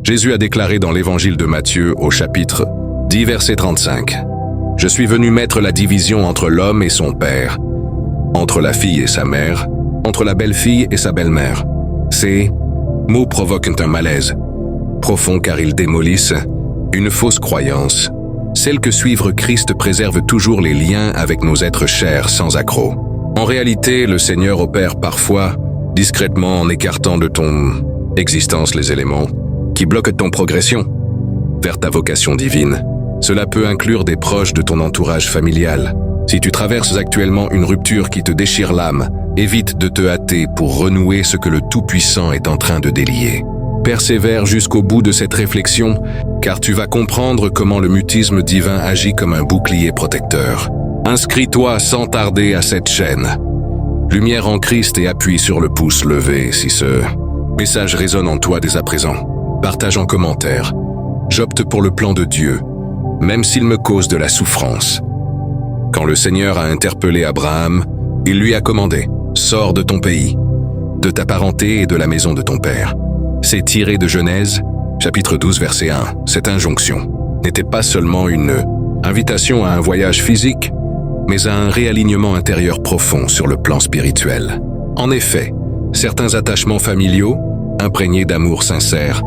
Jésus a déclaré dans l'évangile de Matthieu au chapitre 10 verset 35 « Je suis venu mettre la division entre l'homme et son père, entre la fille et sa mère, entre la belle-fille et sa belle-mère. » Ces mots provoquent un malaise profond car ils démolissent une fausse croyance, celle que suivre Christ préserve toujours les liens avec nos êtres chers sans accroc. En réalité, le Seigneur opère parfois discrètement en écartant de ton existence les éléments qui bloquent ton progression vers ta vocation divine. Cela peut inclure des proches de ton entourage familial. Si tu traverses actuellement une rupture qui te déchire l'âme, évite de te hâter pour renouer ce que le Tout-Puissant est en train de délier. Persévère jusqu'au bout de cette réflexion, car tu vas comprendre comment le mutisme divin agit comme un bouclier protecteur. Inscris-toi sans tarder à cette chaîne. Lumière en Christ et appuie sur le pouce levé si ce message résonne en toi dès à présent. Partage en commentaire. J'opte pour le plan de Dieu, même s'il me cause de la souffrance. Quand le Seigneur a interpellé Abraham, il lui a commandé « Sors de ton pays, de ta parenté et de la maison de ton père ». C'est tiré de Genèse, chapitre 12, verset 1. Cette injonction n'était pas seulement une invitation à un voyage physique, mais à un réalignement intérieur profond sur le plan spirituel. En effet, certains attachements familiaux, imprégnés d'amour sincère,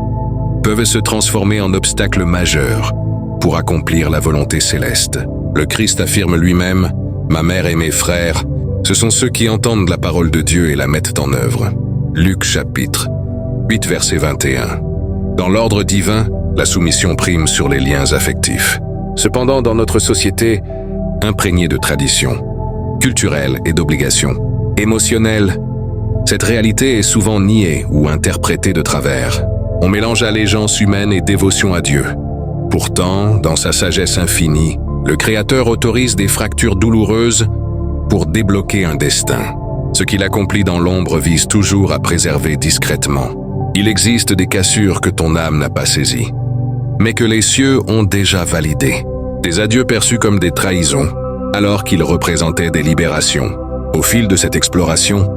peuvent se transformer en obstacles majeurs pour accomplir la volonté céleste. Le Christ affirme lui-même « Ma mère et mes frères, ce sont ceux qui entendent la parole de Dieu et la mettent en œuvre. » Luc chapitre 8, verset 21. Dans l'ordre divin, la soumission prime sur les liens affectifs. Cependant, dans notre société, imprégnée de traditions, culturelles et d'obligations émotionnelles, cette réalité est souvent niée ou interprétée de travers. On mélange allégeance humaine et dévotion à Dieu. Pourtant, dans sa sagesse infinie, le Créateur autorise des fractures douloureuses pour débloquer un destin. Ce qu'il accomplit dans l'ombre vise toujours à préserver discrètement. Il existe des cassures que ton âme n'a pas saisies, mais que les cieux ont déjà validées. Des adieux perçus comme des trahisons, alors qu'ils représentaient des libérations. Au fil de cette exploration,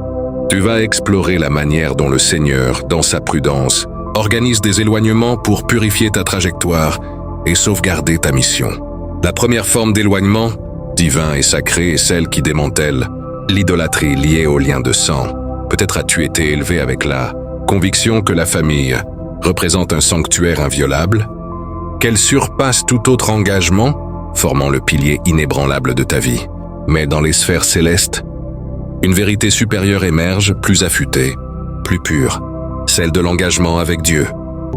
tu vas explorer la manière dont le Seigneur, dans sa prudence, organise des éloignements pour purifier ta trajectoire et sauvegarder ta mission. La première forme d'éloignement, divin et sacré, est celle qui démantèle l'idolâtrie liée au lien de sang. Peut-être as-tu été élevé avec la conviction que la famille représente un sanctuaire inviolable, qu'elle surpasse tout autre engagement, formant le pilier inébranlable de ta vie. Mais dans les sphères célestes, une vérité supérieure émerge, plus affûtée, plus pure, celle de l'engagement avec Dieu.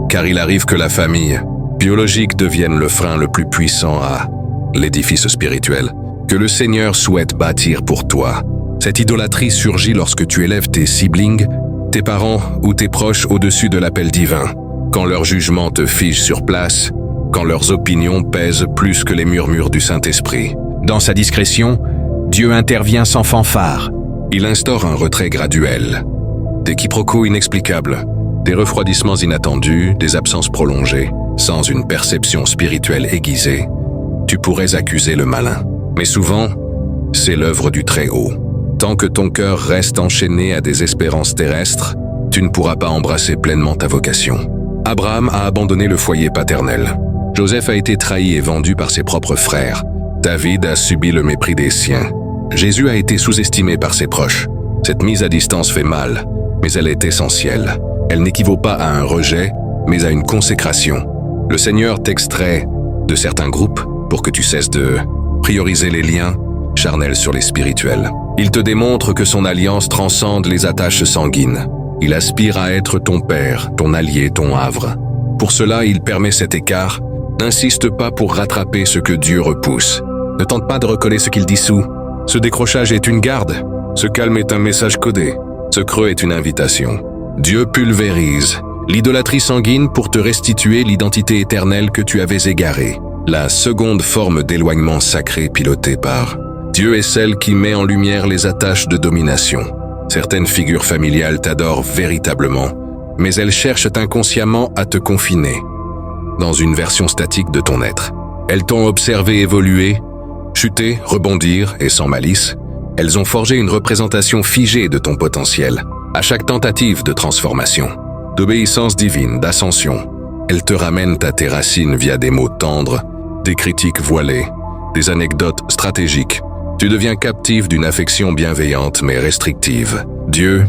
Car il arrive que la famille biologique devienne le frein le plus puissant à l'édifice spirituel que le Seigneur souhaite bâtir pour toi. Cette idolâtrie surgit lorsque tu élèves tes siblings, tes parents ou tes proches au-dessus de l'appel divin, quand leur jugement te fige sur place, quand leurs opinions pèsent plus que les murmures du Saint-Esprit. Dans sa discrétion, Dieu intervient sans fanfare. Il instaure un retrait graduel. Des quiproquos inexplicables, des refroidissements inattendus, des absences prolongées, sans une perception spirituelle aiguisée, tu pourrais accuser le malin. Mais souvent, c'est l'œuvre du Très-Haut. Tant que ton cœur reste enchaîné à des espérances terrestres, tu ne pourras pas embrasser pleinement ta vocation. Abraham a abandonné le foyer paternel. Joseph a été trahi et vendu par ses propres frères. David a subi le mépris des siens. Jésus a été sous-estimé par ses proches. Cette mise à distance fait mal, mais elle est essentielle. Elle n'équivaut pas à un rejet, mais à une consécration. Le Seigneur t'extrait de certains groupes pour que tu cesses de prioriser les liens charnels sur les spirituels. Il te démontre que son alliance transcende les attaches sanguines. Il aspire à être ton père, ton allié, ton havre. Pour cela, il permet cet écart. N'insiste pas pour rattraper ce que Dieu repousse. Ne tente pas de recoller ce qu'il dissout. Ce décrochage est une garde. Ce calme est un message codé. Ce creux est une invitation. Dieu pulvérise l'idolâtrie sanguine pour te restituer l'identité éternelle que tu avais égarée. La seconde forme d'éloignement sacré pilotée par Dieu est celle qui met en lumière les attaches de domination. Certaines figures familiales t'adorent véritablement, mais elles cherchent inconsciemment à te confiner dans une version statique de ton être. Elles t'ont observé évoluer, chuter, rebondir et sans malice. Elles ont forgé une représentation figée de ton potentiel. À chaque tentative de transformation, d'obéissance divine, d'ascension, Elles te ramènent à tes racines via des mots tendres, des critiques voilées, des anecdotes stratégiques. Tu deviens captive d'une affection bienveillante mais restrictive. Dieu,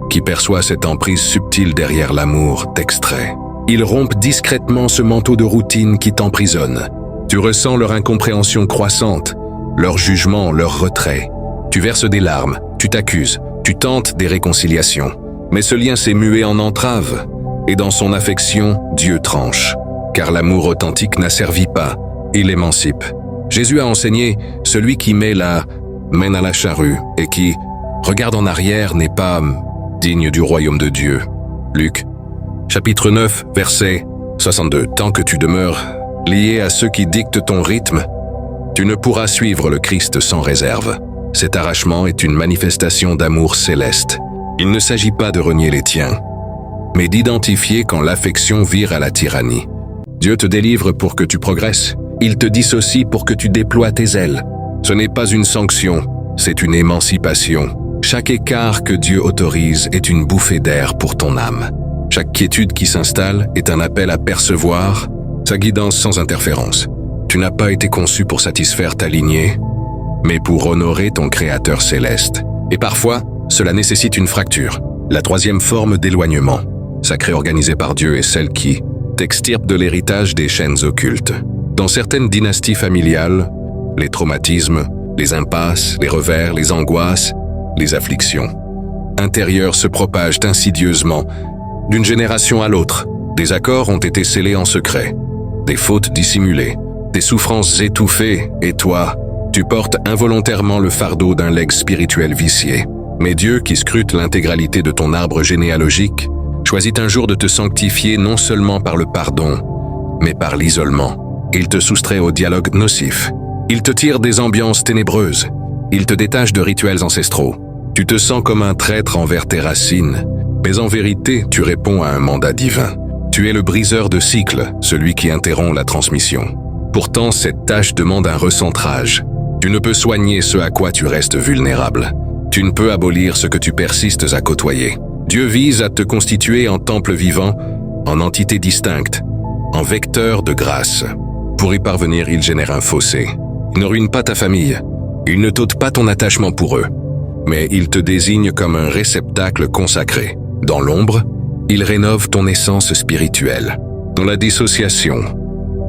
qui perçoit cette emprise subtile derrière l'amour, t'extrait. Ils rompent discrètement ce manteau de routine qui t'emprisonne. Tu ressens leur incompréhension croissante, leur jugement, leur retrait. Tu verses des larmes, tu t'accuses, tu tentes des réconciliations. Mais ce lien s'est mué en entrave, et dans son affection, Dieu tranche. Car l'amour authentique n'asservit pas, il émancipe. Jésus a enseigné, celui qui mène à la charrue, et qui regarde en arrière n'est pas digne du royaume de Dieu. Luc, chapitre 9, verset 62. Tant que tu demeures lié à ceux qui dictent ton rythme, tu ne pourras suivre le Christ sans réserve. Cet arrachement est une manifestation d'amour céleste. Il ne s'agit pas de renier les tiens, mais d'identifier quand l'affection vire à la tyrannie. Dieu te délivre pour que tu progresses. Il te dissocie pour que tu déploies tes ailes. Ce n'est pas une sanction, c'est une émancipation. Chaque écart que Dieu autorise est une bouffée d'air pour ton âme. Chaque quiétude qui s'installe est un appel à percevoir sa guidance sans interférence. Tu n'as pas été conçu pour satisfaire ta lignée, mais pour honorer ton Créateur céleste. Et parfois, cela nécessite une fracture. La troisième forme d'éloignement, sacrée organisée par Dieu, est celle qui t'extirpe de l'héritage des chaînes occultes. Dans certaines dynasties familiales, les traumatismes, les impasses, les revers, les angoisses, les afflictions intérieures se propagent insidieusement d'une génération à l'autre. Des accords ont été scellés en secret, des fautes dissimulées, des souffrances étouffées, et toi, tu portes involontairement le fardeau d'un legs spirituel vicié. Mais Dieu, qui scrute l'intégralité de ton arbre généalogique, choisit un jour de te sanctifier non seulement par le pardon, mais par l'isolement. Il te soustrait au dialogue nocif. Il te tire des ambiances ténébreuses. Il te détache de rituels ancestraux. Tu te sens comme un traître envers tes racines, mais en vérité, tu réponds à un mandat divin. Tu es le briseur de cycles, celui qui interrompt la transmission. Pourtant, cette tâche demande un recentrage. Tu ne peux soigner ce à quoi tu restes vulnérable. Tu ne peux abolir ce que tu persistes à côtoyer. Dieu vise à te constituer en temple vivant, en entité distincte, en vecteur de grâce. Pour y parvenir, il génère un fossé. Il ne ruine pas ta famille. Il ne t'ôte pas ton attachement pour eux. Mais il te désigne comme un réceptacle consacré. Dans l'ombre, il rénove ton essence spirituelle. Dans la dissociation,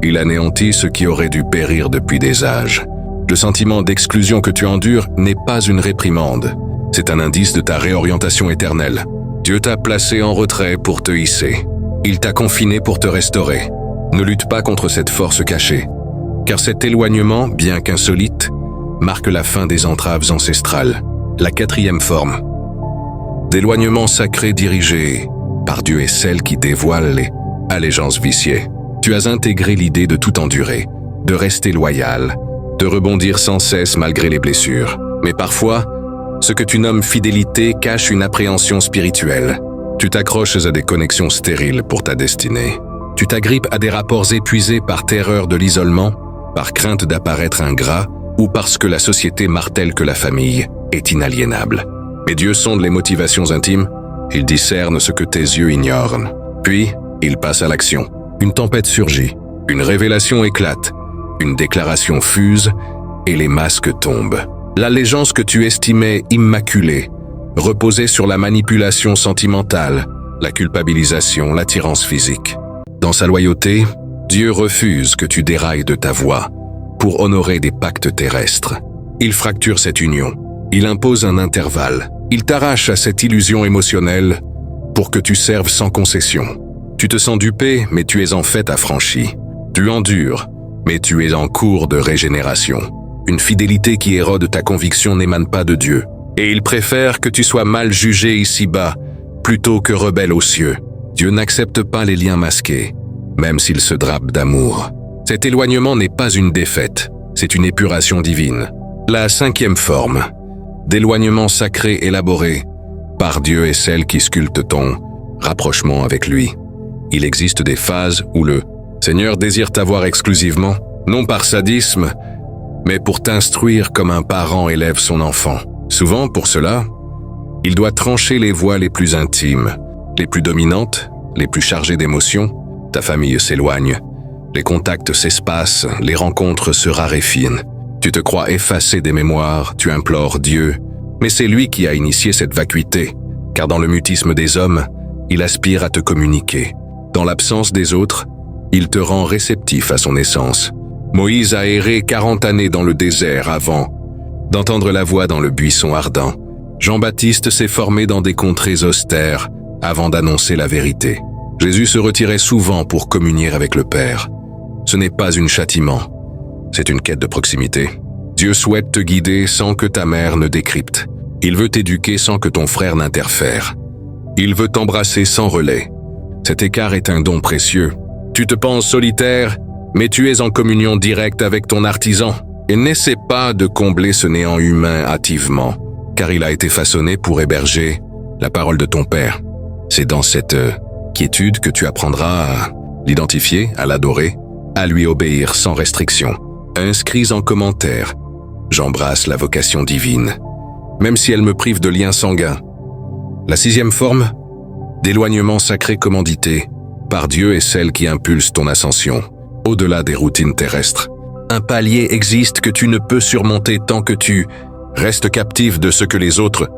il anéantit ce qui aurait dû périr depuis des âges. Le sentiment d'exclusion que tu endures n'est pas une réprimande. C'est un indice de ta réorientation éternelle. Dieu t'a placé en retrait pour te hisser. Il t'a confiné pour te restaurer. Ne lutte pas contre cette force cachée, car cet éloignement, bien qu'insolite, marque la fin des entraves ancestrales. La quatrième forme d'éloignement sacré dirigé par Dieu est celle qui dévoile les allégeances viciées. Tu as intégré l'idée de tout endurer, de rester loyal, de rebondir sans cesse malgré les blessures. Mais parfois, ce que tu nommes fidélité cache une appréhension spirituelle. Tu t'accroches à des connexions stériles pour ta destinée. Tu t'agrippes à des rapports épuisés par terreur de l'isolement, par crainte d'apparaître ingrat, ou parce que la société martèle que la famille est inaliénable. Mais Dieu sonde les motivations intimes, il discerne ce que tes yeux ignorent. Puis, il passe à l'action. Une tempête surgit, une révélation éclate, une déclaration fuse, et les masques tombent. L'allégeance que tu estimais immaculée reposait sur la manipulation sentimentale, la culpabilisation, l'attirance physique. Dans sa loyauté, Dieu refuse que tu dérailles de ta voie pour honorer des pactes terrestres. Il fracture cette union. Il impose un intervalle. Il t'arrache à cette illusion émotionnelle pour que tu serves sans concession. Tu te sens dupé, mais tu es en fait affranchi. Tu endures, mais tu es en cours de régénération. Une fidélité qui érode ta conviction n'émane pas de Dieu. Et il préfère que tu sois mal jugé ici-bas, plutôt que rebelle aux cieux. Dieu n'accepte pas les liens masqués, même s'ils se drapent d'amour. Cet éloignement n'est pas une défaite, c'est une épuration divine. La cinquième forme d'éloignement sacré élaboré par Dieu est celle qui sculpte ton rapprochement avec lui. Il existe des phases où le Seigneur désire t'avoir exclusivement, non par sadisme, mais pour t'instruire comme un parent élève son enfant. Souvent, pour cela, il doit trancher les voies les plus intimes, les plus dominantes, les plus chargées d'émotions, Ta famille s'éloigne, les contacts s'espacent, les rencontres se raréfinent. Tu te crois effacé des mémoires, tu implores Dieu, mais c'est lui qui a initié cette vacuité, car dans le mutisme des hommes, il aspire à te communiquer. Dans l'absence des autres, il te rend réceptif à son essence. Moïse a erré 40 années dans le désert avant d'entendre la voix dans le buisson ardent. Jean-Baptiste s'est formé dans des contrées austères avant d'annoncer la vérité. Jésus se retirait souvent pour communier avec le Père. Ce n'est pas un châtiment, c'est une quête de proximité. Dieu souhaite te guider sans que ta mère ne décrypte. Il veut t'éduquer sans que ton frère n'interfère. Il veut t'embrasser sans relais. Cet écart est un don précieux. Tu te penses solitaire, mais tu es en communion directe avec ton artisan. Et n'essaie pas de combler ce néant humain hâtivement, car il a été façonné pour héberger la parole de ton Père. C'est dans cette quiétude que tu apprendras à l'identifier, à l'adorer, à lui obéir sans restriction. Inscris en commentaire. J'embrasse la vocation divine, même si elle me prive de liens sanguins. La 6e forme, d'éloignement sacré commandité, par Dieu est celle qui impulse ton ascension, au-delà des routines terrestres. Un palier existe que tu ne peux surmonter tant que tu restes captif de ce que les autres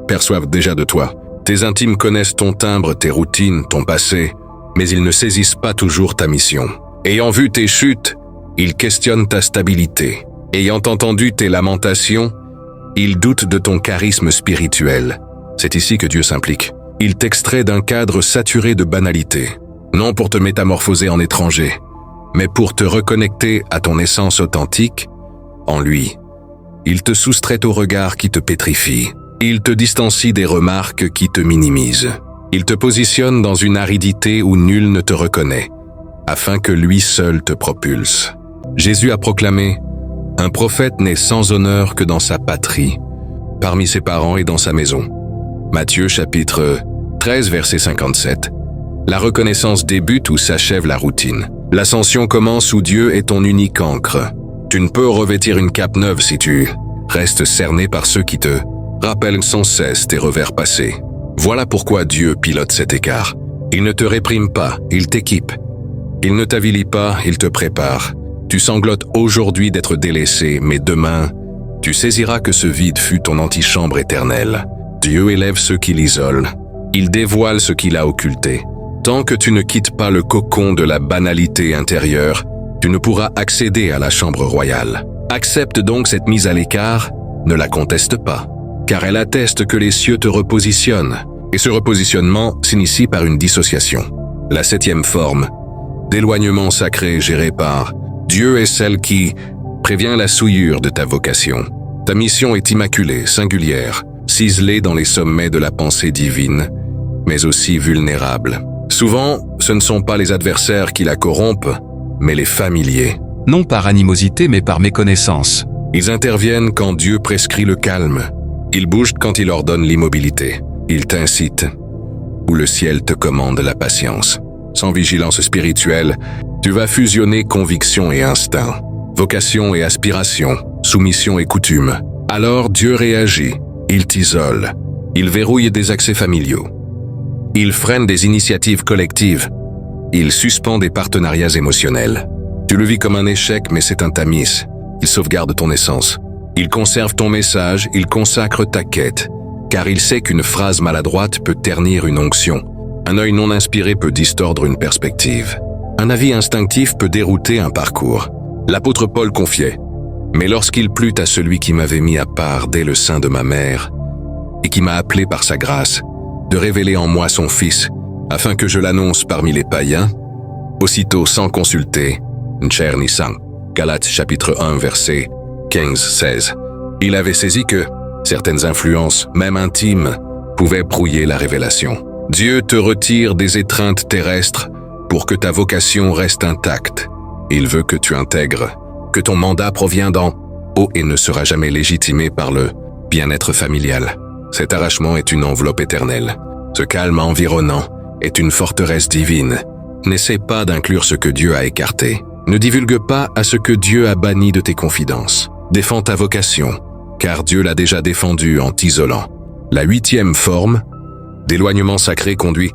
perçoivent déjà de toi. Tes intimes connaissent ton timbre, tes routines, ton passé, mais ils ne saisissent pas toujours ta mission. Ayant vu tes chutes, ils questionnent ta stabilité. Ayant entendu tes lamentations, ils doutent de ton charisme spirituel. C'est ici que Dieu s'implique. Il t'extrait d'un cadre saturé de banalité, non pour te métamorphoser en étranger, mais pour te reconnecter à ton essence authentique, en lui. Il te soustrait au regard qui te pétrifie. Il te distancie des remarques qui te minimisent. Il te positionne dans une aridité où nul ne te reconnaît, afin que lui seul te propulse. Jésus a proclamé « Un prophète n'est sans honneur que dans sa patrie, parmi ses parents et dans sa maison ». Matthieu chapitre 13, verset 57. La reconnaissance débute où s'achève la routine. L'ascension commence où Dieu est ton unique ancre. Tu ne peux revêtir une cape neuve si tu restes cerné par ceux qui te rappellent sans cesse tes revers passés. Voilà pourquoi Dieu pilote cet écart. Il ne te réprime pas, il t'équipe. Il ne t'avilit pas, il te prépare. Tu sanglotes aujourd'hui d'être délaissé, mais demain, tu saisiras que ce vide fut ton antichambre éternelle. Dieu élève ceux qui l'isolent. Il dévoile ce qu'il a occulté. Tant que tu ne quittes pas le cocon de la banalité intérieure, tu ne pourras accéder à la chambre royale. Accepte donc cette mise à l'écart, ne la conteste pas, car elle atteste que les cieux te repositionnent, et ce repositionnement s'initie par une dissociation. La 7e forme, d'éloignement sacré géré par Dieu est celle qui prévient la souillure de ta vocation. Ta mission est immaculée, singulière, ciselée dans les sommets de la pensée divine, mais aussi vulnérable. Souvent, ce ne sont pas les adversaires qui la corrompent, mais les familiers. Non par animosité mais par méconnaissance. Ils interviennent quand Dieu prescrit le calme. Ils bougent quand il ordonne l'immobilité. Ils t'incitent, où le ciel te commande la patience. Sans vigilance spirituelle, tu vas fusionner conviction et instinct, vocation et aspiration, soumission et coutume. Alors Dieu réagit, il t'isole, il verrouille des accès familiaux. Il freine des initiatives collectives. Il suspend des partenariats émotionnels. Tu le vis comme un échec, mais c'est un tamis. Il sauvegarde ton essence. Il conserve ton message, il consacre ta quête, car il sait qu'une phrase maladroite peut ternir une onction. Un œil non inspiré peut distordre une perspective. Un avis instinctif peut dérouter un parcours. L'apôtre Paul confiait « Mais lorsqu'il plut à celui qui m'avait mis à part dès le sein de ma mère, et qui m'a appelé par sa grâce, de révéler en moi son Fils, afin que je l'annonce parmi les païens, aussitôt sans consulter, N'cher ni sang. » Galates chapitre 1 verset 15-16. Il avait saisi que certaines influences, même intimes, pouvaient brouiller la révélation. Dieu te retire des étreintes terrestres pour que ta vocation reste intacte. Il veut que tu intègres, que ton mandat provient d'en haut et ne sera jamais légitimé par le bien-être familial. Cet arrachement est une enveloppe éternelle. Ce calme environnant est une forteresse divine. N'essaie pas d'inclure ce que Dieu a écarté. Ne divulgue pas à ce que Dieu a banni de tes confidences. Défends ta vocation, car Dieu l'a déjà défendue en t'isolant. La 8e forme, d'éloignement sacré conduit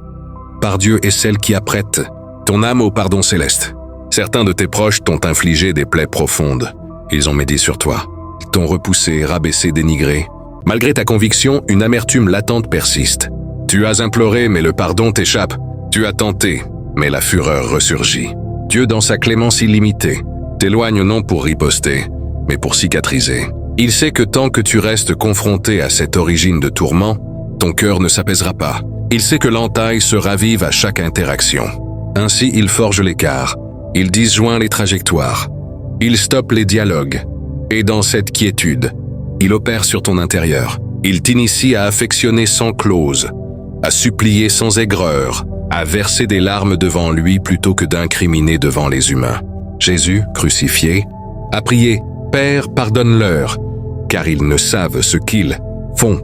par Dieu est celle qui apprête ton âme au pardon céleste. Certains de tes proches t'ont infligé des plaies profondes. Ils ont médit sur toi. Ils t'ont repoussé, rabaissé, dénigré. Malgré ta conviction, une amertume latente persiste. Tu as imploré, mais le pardon t'échappe. Tu as tenté, mais la fureur ressurgit. Dieu, dans sa clémence illimitée, t'éloigne non pour riposter, mais pour cicatriser. Il sait que tant que tu restes confronté à cette origine de tourment, ton cœur ne s'apaisera pas. Il sait que l'entaille se ravive à chaque interaction. Ainsi, il forge l'écart. Il disjoint les trajectoires. Il stoppe les dialogues. Et dans cette quiétude, il opère sur ton intérieur. Il t'initie à affectionner sans clause, à supplier sans aigreur, à verser des larmes devant lui plutôt que d'incriminer devant les humains. Jésus, crucifié, a prié « Père, pardonne-leur, car ils ne savent ce qu'ils font ».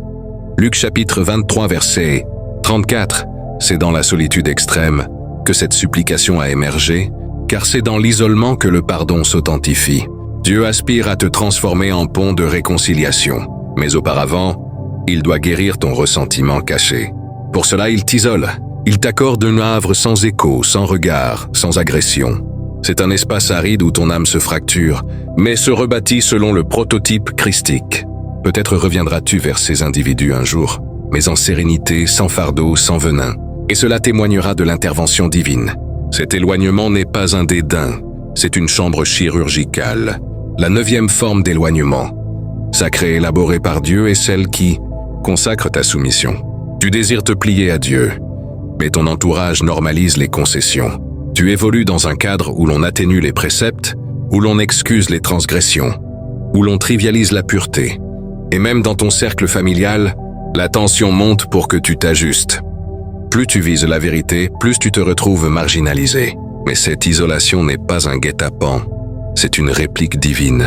Luc chapitre 23 verset 34. C'est dans la solitude extrême que cette supplication a émergé, car c'est dans l'isolement que le pardon s'authentifie. Dieu aspire à te transformer en pont de réconciliation, mais auparavant, il doit guérir ton ressentiment caché. Pour cela, il t'isole. Il t'accorde un havre sans écho, sans regard, sans agression. C'est un espace aride où ton âme se fracture, mais se rebâtit selon le prototype christique. Peut-être reviendras-tu vers ces individus un jour, mais en sérénité, sans fardeau, sans venin. Et cela témoignera de l'intervention divine. Cet éloignement n'est pas un dédain, c'est une chambre chirurgicale. La 9e forme d'éloignement, sacrée et élaborée par Dieu, est celle qui consacre ta soumission. Tu désires te plier à Dieu, mais ton entourage normalise les concessions. Tu évolues dans un cadre où l'on atténue les préceptes, où l'on excuse les transgressions, où l'on trivialise la pureté. Et même dans ton cercle familial, la tension monte pour que tu t'ajustes. Plus tu vises la vérité, plus tu te retrouves marginalisé. Mais cette isolation n'est pas un guet-apens, c'est une réplique divine.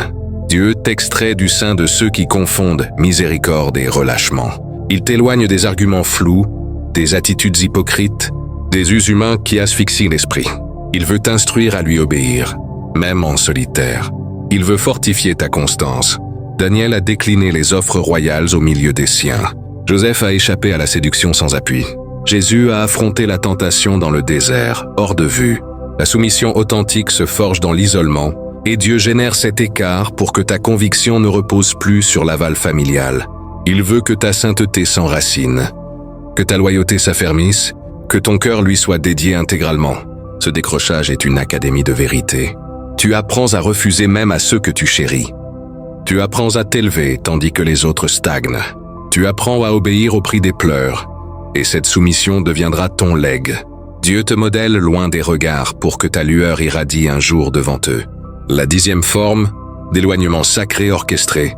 Dieu t'extrait du sein de ceux qui confondent miséricorde et relâchement. Il t'éloigne des arguments flous, des attitudes hypocrites, des us humains qui asphyxient l'esprit. Il veut t'instruire à lui obéir, même en solitaire. Il veut fortifier ta constance. Daniel a décliné les offres royales au milieu des siens. Joseph a échappé à la séduction sans appui. Jésus a affronté la tentation dans le désert, hors de vue. La soumission authentique se forge dans l'isolement, et Dieu génère cet écart pour que ta conviction ne repose plus sur l'aval familial. Il veut que ta sainteté s'enracine, que ta loyauté s'affermisse, que ton cœur lui soit dédié intégralement. Ce décrochage est une académie de vérité. Tu apprends à refuser même à ceux que tu chéris. Tu apprends à t'élever tandis que les autres stagnent. Tu apprends à obéir au prix des pleurs, et cette soumission deviendra ton legs. Dieu te modèle loin des regards pour que ta lueur irradie un jour devant eux. La 10e forme d'éloignement sacré orchestré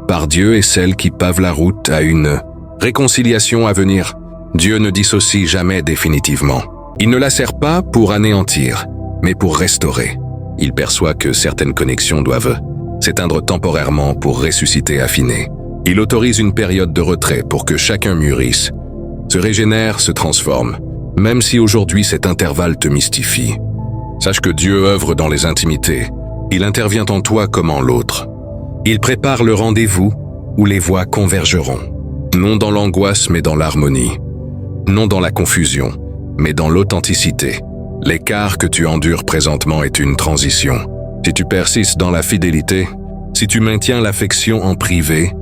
par Dieu est celle qui pave la route à une réconciliation à venir. Dieu ne dissocie jamais définitivement. Il ne la sert pas pour anéantir, mais pour restaurer. Il perçoit que certaines connexions doivent s'éteindre temporairement pour ressusciter affiné. Il autorise une période de retrait pour que chacun mûrisse, se régénère, se transforme. Même si aujourd'hui cet intervalle te mystifie, sache que Dieu œuvre dans les intimités. Il intervient en toi comme en l'autre. Il prépare le rendez-vous où les voies convergeront. Non dans l'angoisse, mais dans l'harmonie. Non dans la confusion, mais dans l'authenticité. L'écart que tu endures présentement est une transition. Si tu persistes dans la fidélité, si tu maintiens l'affection en privé,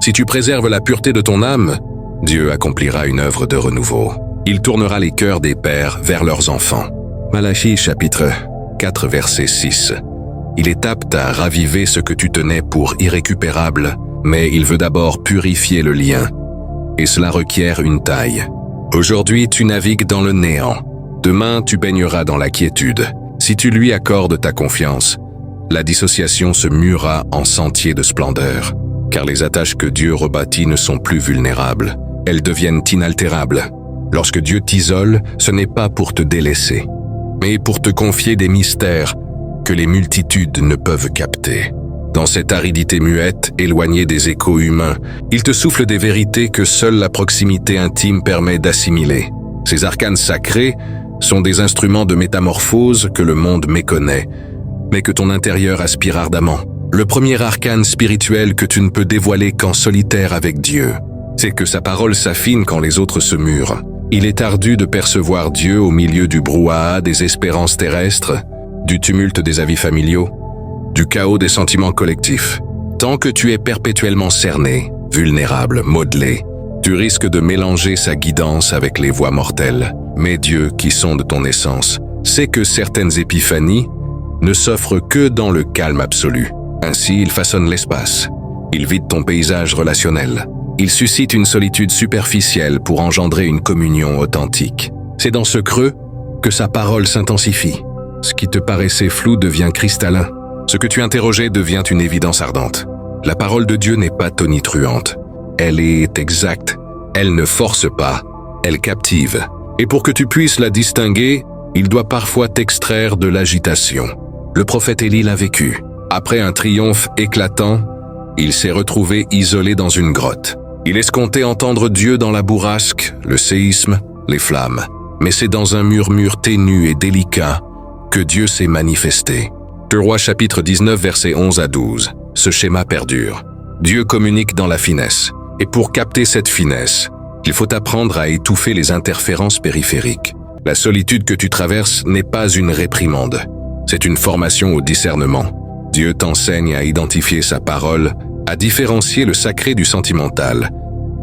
si tu préserves la pureté de ton âme, Dieu accomplira une œuvre de renouveau. Il tournera les cœurs des pères vers leurs enfants. Malachie chapitre 4 verset 6. Il est apte à raviver ce que tu tenais pour irrécupérable, mais il veut d'abord purifier le lien. Et cela requiert une taille. Aujourd'hui, tu navigues dans le néant. Demain, tu baigneras dans la quiétude. Si tu lui accordes ta confiance, la dissociation se muera en sentier de splendeur. Car les attaches que Dieu rebâtit ne sont plus vulnérables. Elles deviennent inaltérables. Lorsque Dieu t'isole, ce n'est pas pour te délaisser, mais pour te confier des mystères que les multitudes ne peuvent capter. Dans cette aridité muette, éloignée des échos humains, il te souffle des vérités que seule la proximité intime permet d'assimiler. Ces arcanes sacrés sont des instruments de métamorphose que le monde méconnaît, mais que ton intérieur aspire ardemment. Le premier arcane spirituel que tu ne peux dévoiler qu'en solitaire avec Dieu, c'est que sa parole s'affine quand les autres se murent. Il est ardu de percevoir Dieu au milieu du brouhaha des espérances terrestres, du tumulte des avis familiaux, du chaos des sentiments collectifs. Tant que tu es perpétuellement cerné, vulnérable, modelé, tu risques de mélanger sa guidance avec les voies mortelles. Mais Dieu, qui sonde ton essence, sait que certaines épiphanies ne s'offrent que dans le calme absolu. Ainsi, il façonne l'espace. Il vide ton paysage relationnel. Il suscite une solitude superficielle pour engendrer une communion authentique. C'est dans ce creux que sa parole s'intensifie. Ce qui te paraissait flou devient cristallin. Ce que tu interrogeais devient une évidence ardente. La parole de Dieu n'est pas tonitruante. Elle est exacte. Elle ne force pas. Elle captive. Et pour que tu puisses la distinguer, il doit parfois t'extraire de l'agitation. Le prophète Élie l'a vécu. Après un triomphe éclatant, il s'est retrouvé isolé dans une grotte. Il escomptait entendre Dieu dans la bourrasque, le séisme, les flammes. Mais c'est dans un murmure ténu et délicat que Dieu s'est manifesté. 2 Rois chapitre 19 versets 11 à 12. Ce schéma perdure. Dieu communique dans la finesse. Et pour capter cette finesse, il faut apprendre à étouffer les interférences périphériques. La solitude que tu traverses n'est pas une réprimande. C'est une formation au discernement. Dieu t'enseigne à identifier sa parole, à différencier le sacré du sentimental,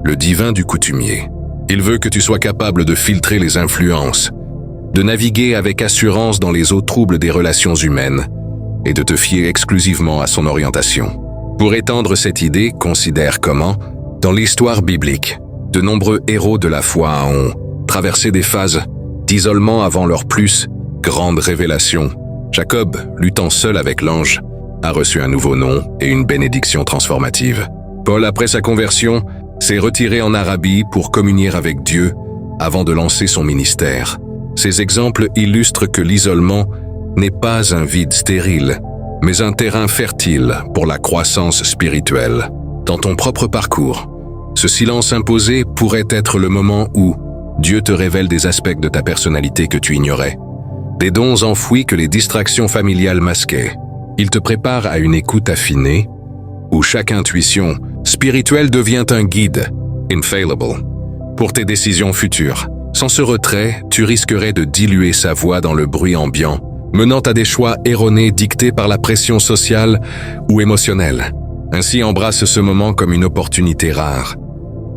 le divin du coutumier. Il veut que tu sois capable de filtrer les influences, de naviguer avec assurance dans les eaux troubles des relations humaines et de te fier exclusivement à son orientation. Pour étendre cette idée, considère comment, dans l'histoire biblique, de nombreux héros de la foi ont traversé des phases d'isolement avant leur plus grande révélation. Jacob, luttant seul avec l'ange, a reçu un nouveau nom et une bénédiction transformative. Paul, après sa conversion, s'est retiré en Arabie pour communier avec Dieu avant de lancer son ministère. Ces exemples illustrent que l'isolement n'est pas un vide stérile, mais un terrain fertile pour la croissance spirituelle. Dans ton propre parcours, ce silence imposé pourrait être le moment où Dieu te révèle des aspects de ta personnalité que tu ignorais, des dons enfouis que les distractions familiales masquaient. Il te prépare à une écoute affinée, où chaque intuition spirituelle devient un guide, infallible, pour tes décisions futures. Sans ce retrait, tu risquerais de diluer sa voix dans le bruit ambiant, menant à des choix erronés dictés par la pression sociale ou émotionnelle. Ainsi embrasse ce moment comme une opportunité rare,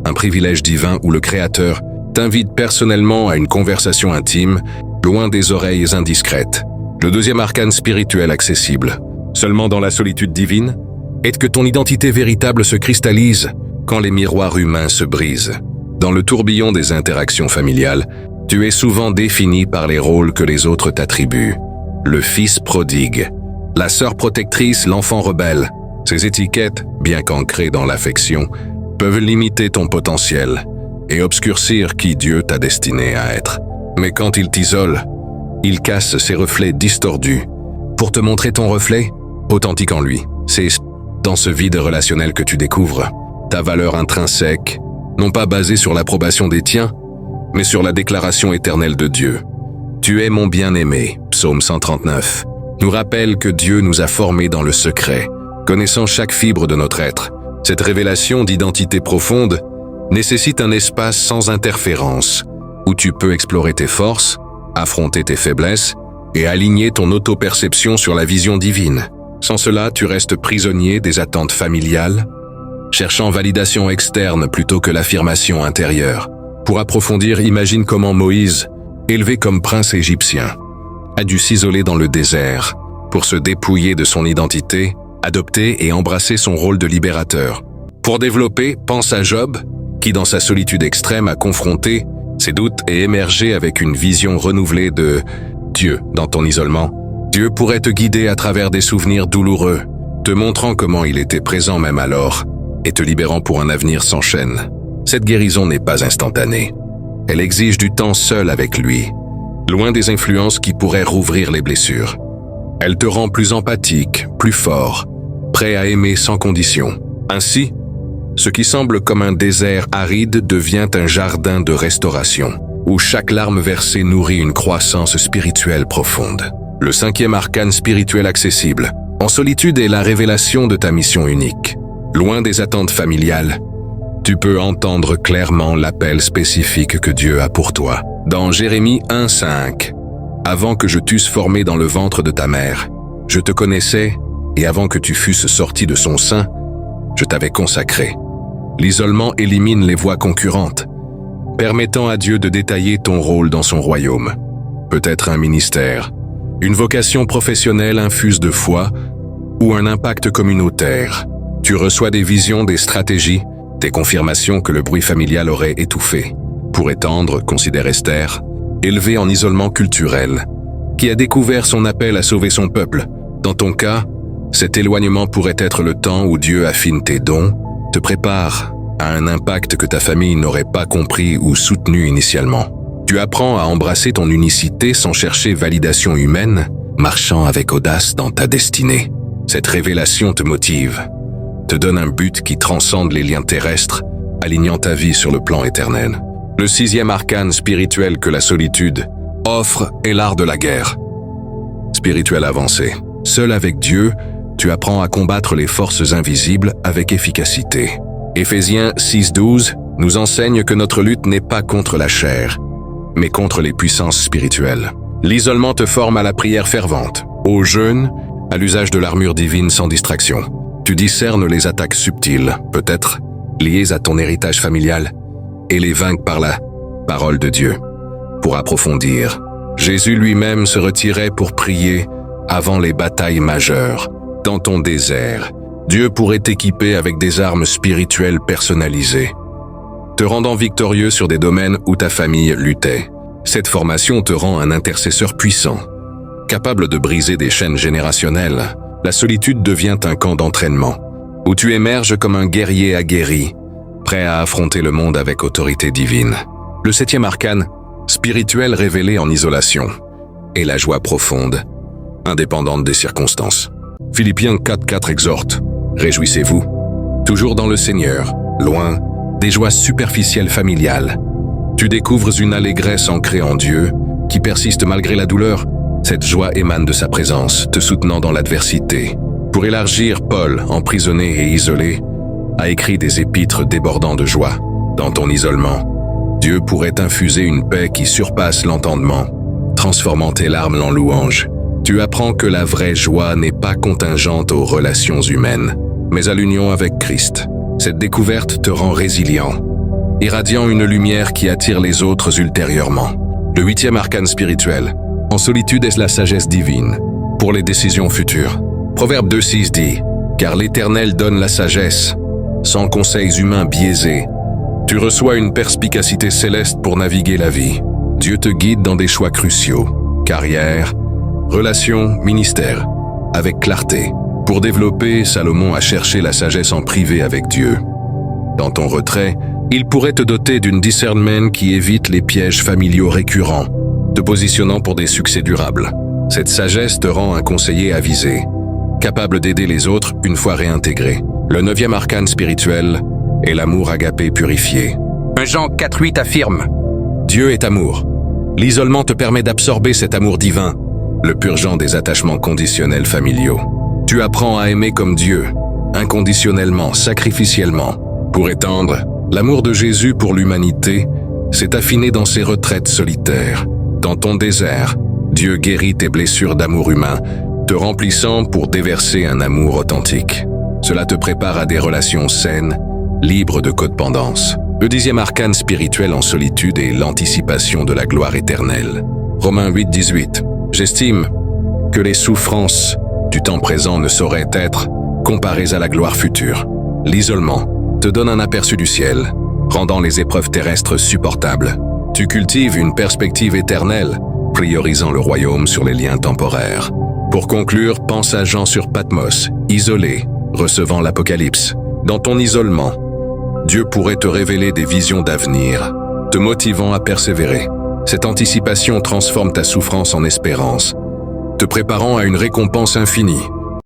un privilège divin où le Créateur t'invite personnellement à une conversation intime, loin des oreilles indiscrètes. Le deuxième arcane spirituel accessible, seulement dans la solitude divine, est que ton identité véritable se cristallise quand les miroirs humains se brisent. Dans le tourbillon des interactions familiales, tu es souvent défini par les rôles que les autres t'attribuent. Le fils prodigue, la sœur protectrice, l'enfant rebelle. Ces étiquettes, bien qu'ancrées dans l'affection, peuvent limiter ton potentiel et obscurcir qui Dieu t'a destiné à être. Mais quand il t'isole, il casse ses reflets distordus pour te montrer ton reflet authentique en lui. C'est dans ce vide relationnel que tu découvres ta valeur intrinsèque, non pas basée sur l'approbation des tiens, mais sur la déclaration éternelle de Dieu. Tu es mon bien-aimé, psaume 139, nous rappelle que Dieu nous a formés dans le secret, connaissant chaque fibre de notre être. Cette révélation d'identité profonde nécessite un espace sans interférence, où tu peux explorer tes forces, affronter tes faiblesses et aligner ton auto-perception sur la vision divine. Sans cela, tu restes prisonnier des attentes familiales, cherchant validation externe plutôt que l'affirmation intérieure. Pour approfondir, imagine comment Moïse, élevé comme prince égyptien, a dû s'isoler dans le désert pour se dépouiller de son identité, adopter et embrasser son rôle de libérateur. Pour développer, pense à Job, qui dans sa solitude extrême a confronté ses doutes et émergé avec une vision renouvelée de Dieu dans ton isolement. Dieu pourrait te guider à travers des souvenirs douloureux, te montrant comment il était présent même alors et te libérant pour un avenir sans chaîne. Cette guérison n'est pas instantanée. Elle exige du temps seul avec lui, loin des influences qui pourraient rouvrir les blessures. Elle te rend plus empathique, plus fort, prêt à aimer sans condition. Ainsi, ce qui semble comme un désert aride devient un jardin de restauration, où chaque larme versée nourrit une croissance spirituelle profonde. Le cinquième arcane spirituel accessible, en solitude, est la révélation de ta mission unique. Loin des attentes familiales, tu peux entendre clairement l'appel spécifique que Dieu a pour toi. Dans Jérémie 1:5, « Avant que je t'eusse formé dans le ventre de ta mère, je te connaissais, et avant que tu fusses sorti de son sein, je t'avais consacré. » L'isolement élimine les voix concurrentes, permettant à Dieu de détailler ton rôle dans son royaume. Peut-être un ministère, une vocation professionnelle infuse de foi ou un impact communautaire. Tu reçois des visions, des stratégies, des confirmations que le bruit familial aurait étouffées. Pour étendre, considère Esther, élevée en isolement culturel, qui a découvert son appel à sauver son peuple. Dans ton cas, cet éloignement pourrait être le temps où Dieu affine tes dons, te prépare à un impact que ta famille n'aurait pas compris ou soutenu initialement. Tu apprends à embrasser ton unicité sans chercher validation humaine, marchant avec audace dans ta destinée. Cette révélation te motive, te donne un but qui transcende les liens terrestres, alignant ta vie sur le plan éternel. Le 6e arcane spirituel que la solitude offre est l'art de la guerre. Spirituel avancé. Seul avec Dieu, tu apprends à combattre les forces invisibles avec efficacité. Éphésiens 6:12 nous enseigne que notre lutte n'est pas contre la chair, mais contre les puissances spirituelles. L'isolement te forme à la prière fervente, au jeûne, à l'usage de l'armure divine sans distraction. Tu discernes les attaques subtiles, peut-être liées à ton héritage familial, et les vaincre par la parole de Dieu. Pour approfondir, Jésus lui-même se retirait pour prier avant les batailles majeures. Dans ton désert, Dieu pourrait t'équiper avec des armes spirituelles personnalisées, te rendant victorieux sur des domaines où ta famille luttait. Cette formation te rend un intercesseur puissant, capable de briser des chaînes générationnelles. La solitude devient un camp d'entraînement, où tu émerges comme un guerrier aguerri, prêt à affronter le monde avec autorité divine. Le 7e arcane, spirituel révélé en isolation, est la joie profonde, indépendante des circonstances. Philippiens 4:4 exhorte, « Réjouissez-vous, toujours dans le Seigneur, loin des joies superficielles familiales. Tu découvres une allégresse ancrée en Dieu, qui persiste malgré la douleur. Cette joie émane de sa présence, te soutenant dans l'adversité. » Pour élargir, Paul, emprisonné et isolé, a écrit des épîtres débordant de joie. Dans ton isolement, Dieu pourrait infuser une paix qui surpasse l'entendement, transformant tes larmes en louanges. Tu apprends que la vraie joie n'est pas contingente aux relations humaines, mais à l'union avec Christ. Cette découverte te rend résilient, irradiant une lumière qui attire les autres ultérieurement. Le 8e arcane spirituel, en solitude est la sagesse divine, pour les décisions futures. Proverbe 2:6 dit, « Car l'Éternel donne la sagesse, sans conseils humains biaisés. Tu reçois une perspicacité céleste pour naviguer la vie. Dieu te guide dans des choix cruciaux, carrière, relations, ministère, avec clarté. Pour développer, Salomon a cherché la sagesse en privé avec Dieu. Dans ton retrait, il pourrait te doter d'une discernment qui évite les pièges familiaux récurrents, te positionnant pour des succès durables. Cette sagesse te rend un conseiller avisé, capable d'aider les autres une fois réintégré. Le 9e arcane spirituel est l'amour agapé purifié. 1 Jean 4:8 affirme, « Dieu est amour. » L'isolement te permet d'absorber cet amour divin, le purgeant des attachements conditionnels familiaux. Tu apprends à aimer comme Dieu, inconditionnellement, sacrificiellement. Pour étendre, l'amour de Jésus pour l'humanité s'est affiné dans ses retraites solitaires. Dans ton désert, Dieu guérit tes blessures d'amour humain, te remplissant pour déverser un amour authentique. Cela te prépare à des relations saines, libres de codépendance. Le 10e arcane spirituel en solitude est l'anticipation de la gloire éternelle. Romains 8:18. J'estime que les souffrances du temps présent ne sauraient être comparées à la gloire future. L'isolement te donne un aperçu du ciel, rendant les épreuves terrestres supportables. Tu cultives une perspective éternelle, priorisant le royaume sur les liens temporaires. Pour conclure, pense à Jean sur Patmos, isolé, recevant l'Apocalypse. Dans ton isolement, Dieu pourrait te révéler des visions d'avenir, te motivant à persévérer. Cette anticipation transforme ta souffrance en espérance, te préparant à une récompense infinie.